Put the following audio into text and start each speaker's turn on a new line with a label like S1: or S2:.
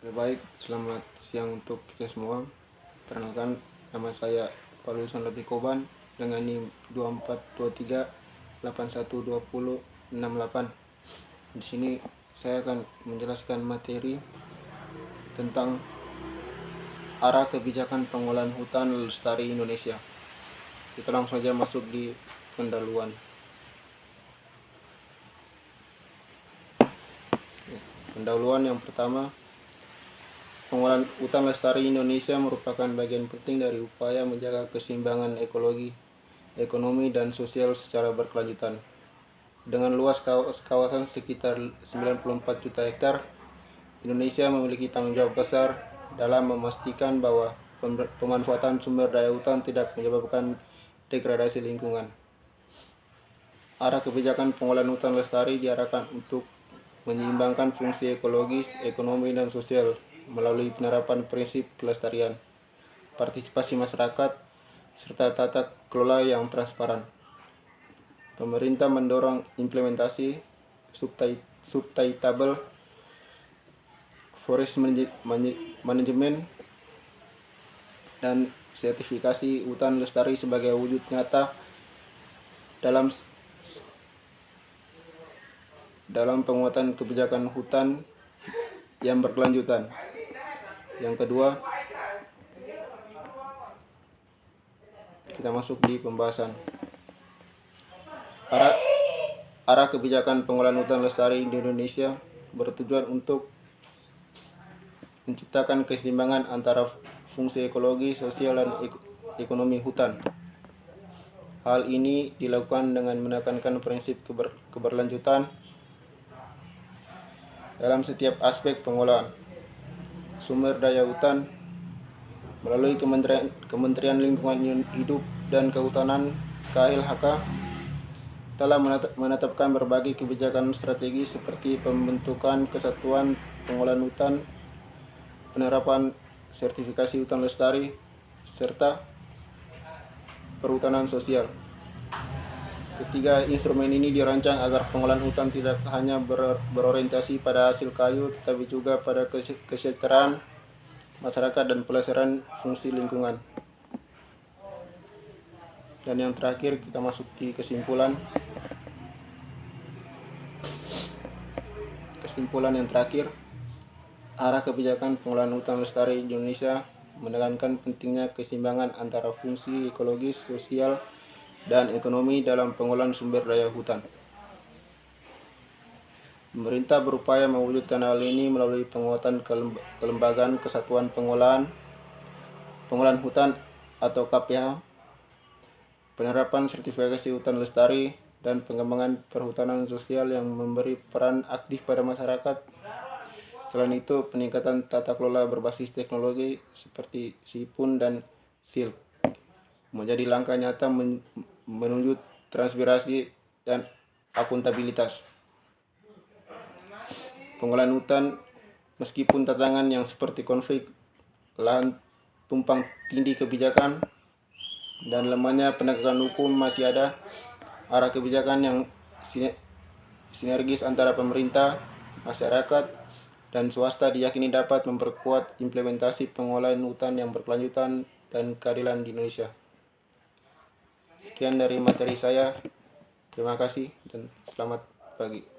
S1: Baik, selamat siang untuk kita semua. Perkenalkan, nama saya Pauluson Lebih Koban dengan NIM 2423812068. Di sini saya akan menjelaskan materi tentang arah kebijakan pengolahan hutan lestari Indonesia. Kita langsung saja masuk di pendahuluan. Pendahuluan yang pertama, pengolahan hutan lestari Indonesia merupakan bagian penting dari upaya menjaga keseimbangan ekologi, ekonomi, dan sosial secara berkelanjutan. Dengan luas kawasan sekitar 94 juta hektar, Indonesia memiliki tanggung jawab besar dalam memastikan bahwa pemanfaatan sumber daya hutan tidak menyebabkan degradasi lingkungan. Arah kebijakan pengolahan hutan lestari diarahkan untuk menyeimbangkan fungsi ekologis, ekonomi, dan sosial melalui penerapan prinsip kelestarian, partisipasi masyarakat, serta tata kelola yang transparan. Pemerintah mendorong implementasi sustainable forest management dan sertifikasi hutan lestari sebagai wujud nyata dalam penguatan kebijakan hutan yang berkelanjutan. Yang kedua, kita masuk di pembahasan. Arah kebijakan pengolahan hutan lestari di Indonesia bertujuan untuk menciptakan keseimbangan antara fungsi ekologi, sosial, dan ekonomi hutan. Hal ini dilakukan dengan menekankan prinsip keberlanjutan dalam setiap aspek pengolahan sumber daya hutan melalui Kementerian Lingkungan Hidup dan Kehutanan (KLHK) telah menetapkan berbagai kebijakan strategis seperti pembentukan kesatuan pengolahan hutan, penerapan sertifikasi hutan lestari, serta perhutanan sosial. Ketiga instrumen ini dirancang agar pengolahan hutan tidak hanya berorientasi pada hasil kayu, tetapi juga pada kesejahteraan masyarakat dan pelestarian fungsi lingkungan. Dan yang terakhir, kita masuk di kesimpulan. Kesimpulan yang terakhir, arah kebijakan pengolahan hutan lestari Indonesia menekankan pentingnya keseimbangan antara fungsi ekologis, sosial, dan ekonomi dalam pengolahan sumber daya hutan. Pemerintah berupaya mewujudkan hal ini melalui penguatan kelembagaan Kesatuan Pengolahan Hutan atau KPH, penerapan sertifikasi hutan lestari, dan pengembangan perhutanan sosial yang memberi peran aktif pada masyarakat. Selain itu, peningkatan tata kelola berbasis teknologi seperti SIPUN dan SILK menjadi langkah nyata menuju transparansi dan akuntabilitas. Pengolahan hutan, meskipun tantangan yang seperti konflik lahan, tumpang tindih kebijakan, dan lemahnya penegakan hukum masih ada, arah kebijakan yang sinergis antara pemerintah, masyarakat, dan swasta diyakini dapat memperkuat implementasi pengolahan hutan yang berkelanjutan dan keadilan di Indonesia. Sekian dari materi saya. Terima kasih dan selamat pagi.